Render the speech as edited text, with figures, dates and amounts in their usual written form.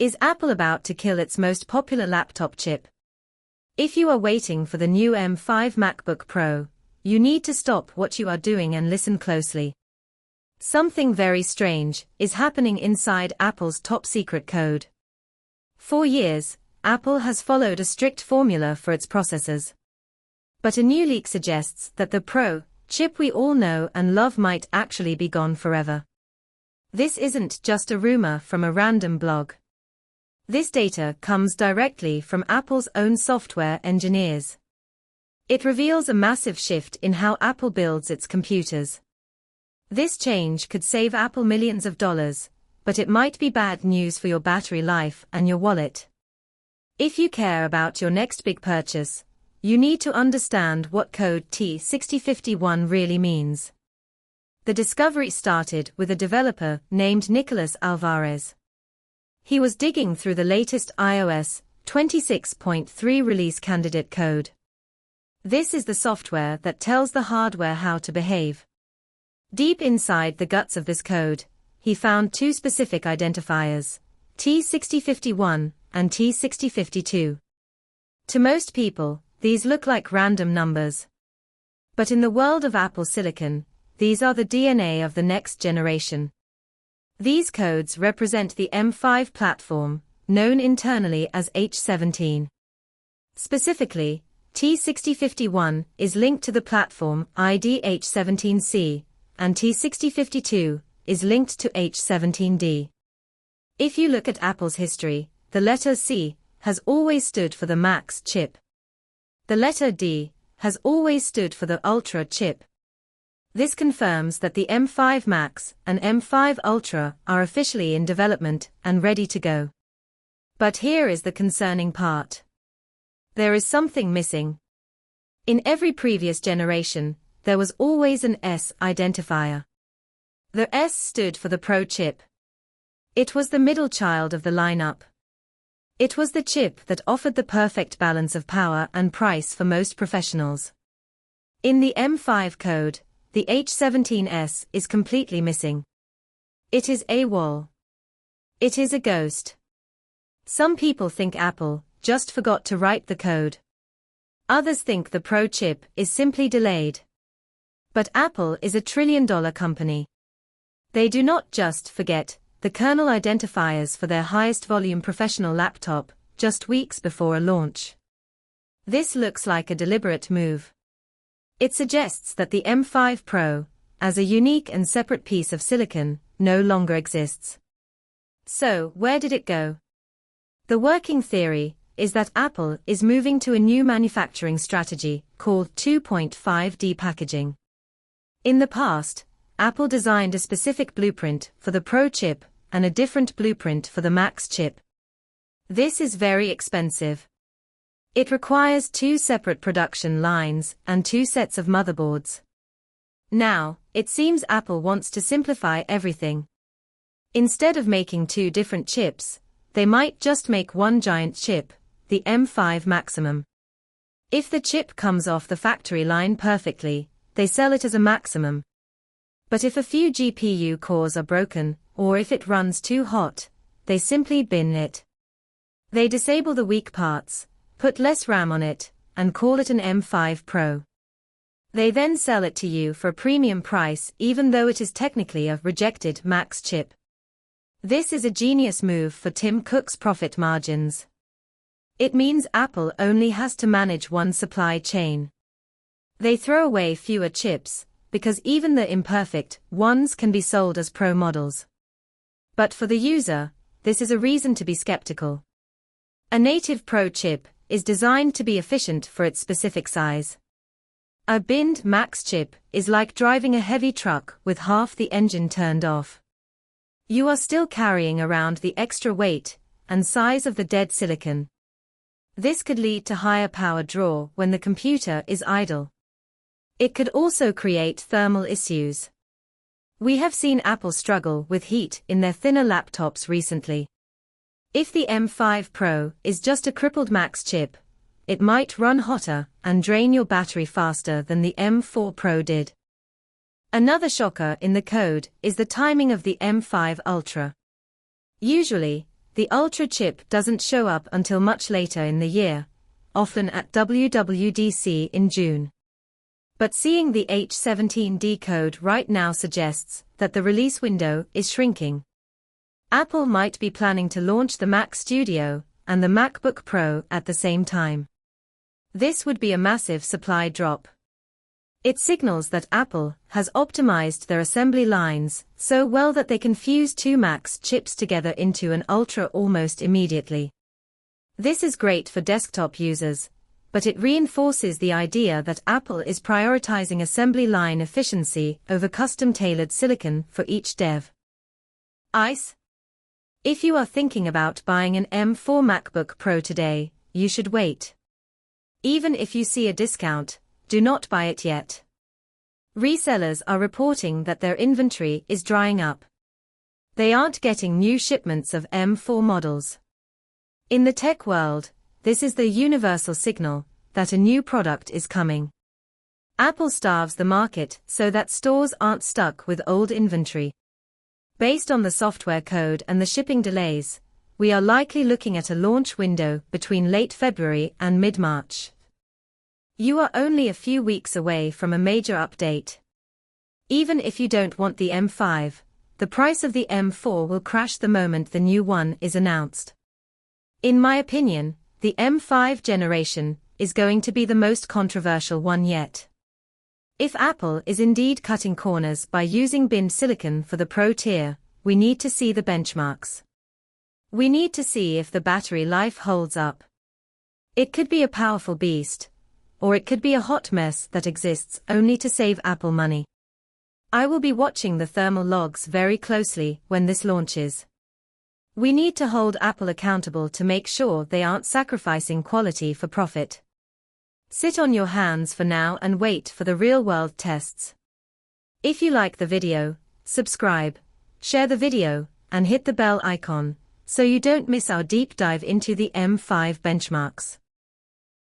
Is Apple about to kill its most popular laptop chip? If you are waiting for the new M5 MacBook Pro, you need to stop what you are doing and listen closely. Something very strange is happening inside Apple's top-secret code. For years, Apple has followed a strict formula for its processors. But a new leak suggests that the Pro chip we all know and love might actually be gone forever. This isn't just a rumor from a random blog. This data comes directly from Apple's own software engineers. It reveals a massive shift in how Apple builds its computers. This change could save Apple millions of dollars, but it might be bad news for your battery life and your wallet. If you care about your next big purchase, you need to understand what code T6051 really means. The discovery started with a developer named Nicolas Alvarez. He was digging through the latest iOS 26.3 release candidate code. This is the software that tells the hardware how to behave. Deep inside the guts of this code, he found two specific identifiers, T6051 and T6052. To most people, these look like random numbers. But in the world of Apple Silicon, these are the DNA of the next generation. These codes represent the M5 platform, known internally as H17. Specifically, T6051 is linked to the platform ID H17C, and T6052 is linked to H17D. If you look at Apple's history, the letter C has always stood for the Max chip. The letter D has always stood for the Ultra chip. This confirms that the M5 Max and M5 Ultra are officially in development and ready to go. But here is the concerning part. There is something missing. In every previous generation, there was always an S identifier. The S stood for the Pro chip. It was the middle child of the lineup. It was the chip that offered the perfect balance of power and price for most professionals. In the M5 code, the H17S is completely missing. It is AWOL. It is a ghost. Some people think Apple just forgot to write the code. Others think the Pro chip is simply delayed. But Apple is a trillion-dollar company. They do not just forget the kernel identifiers for their highest volume professional laptop just weeks before a launch. This looks like a deliberate move. It suggests that the M5 Pro, as a unique and separate piece of silicon, no longer exists. So, where did it go? The working theory is that Apple is moving to a new manufacturing strategy called 2.5D packaging. In the past, Apple designed a specific blueprint for the Pro chip and a different blueprint for the Max chip. This is very expensive. It requires two separate production lines and two sets of motherboards. Now, it seems Apple wants to simplify everything. Instead of making two different chips, they might just make one giant chip, the M5 Maximum. If the chip comes off the factory line perfectly, they sell it as a Maximum. But if a few GPU cores are broken, or if it runs too hot, they simply bin it. They disable the weak parts, put less RAM on it, and call it an M5 Pro. They then sell it to you for a premium price even though it is technically a rejected Max chip. This is a genius move for Tim Cook's profit margins. It means Apple only has to manage one supply chain. They throw away fewer chips, because even the imperfect ones can be sold as Pro models. But for the user, this is a reason to be skeptical. A native Pro chip is designed to be efficient for its specific size. A binned Max chip is like driving a heavy truck with half the engine turned off. You are still carrying around the extra weight and size of the dead silicon. This could lead to higher power draw when the computer is idle. It could also create thermal issues. We have seen Apple struggle with heat in their thinner laptops recently. If the M5 Pro is just a crippled Max chip, it might run hotter and drain your battery faster than the M4 Pro did. Another shocker in the code is the timing of the M5 Ultra. Usually, the The Ultra chip doesn't show up until much later in the year, often at WWDC in June. But seeing the H17D code right now suggests that the release window is shrinking. Apple might be planning to launch the Mac Studio and the MacBook Pro at the same time. This would be a massive supply drop. It signals that Apple has optimized their assembly lines so well that they can fuse two Mac's chips together into an Ultra almost immediately. This is great for desktop users, but it reinforces the idea that Apple is prioritizing assembly line efficiency over custom-tailored silicon for each dev. ICE. If you are thinking about buying an M4 MacBook Pro today, you should wait. Even if you see a discount, do not buy it yet. Resellers are reporting that their inventory is drying up. They aren't getting new shipments of M4 models. In the tech world, this is the universal signal that a new product is coming. Apple starves the market so that stores aren't stuck with old inventory. Based on the software code and the shipping delays, we are likely looking at a launch window between late February and mid-March. You are only a few weeks away from a major update. Even if you don't want the M5, the price of the M4 will crash the moment the new one is announced. In my opinion, the M5 generation is going to be the most controversial one yet. If Apple is indeed cutting corners by using binned silicon for the Pro tier, we need to see the benchmarks. We need to see if the battery life holds up. It could be a powerful beast, or it could be a hot mess that exists only to save Apple money. I will be watching the thermal logs very closely when this launches. We need to hold Apple accountable to make sure they aren't sacrificing quality for profit. Sit on your hands for now and wait for the real-world tests. If you like the video, subscribe, share the video, and hit the bell icon, so you don't miss our deep dive into the M5 benchmarks.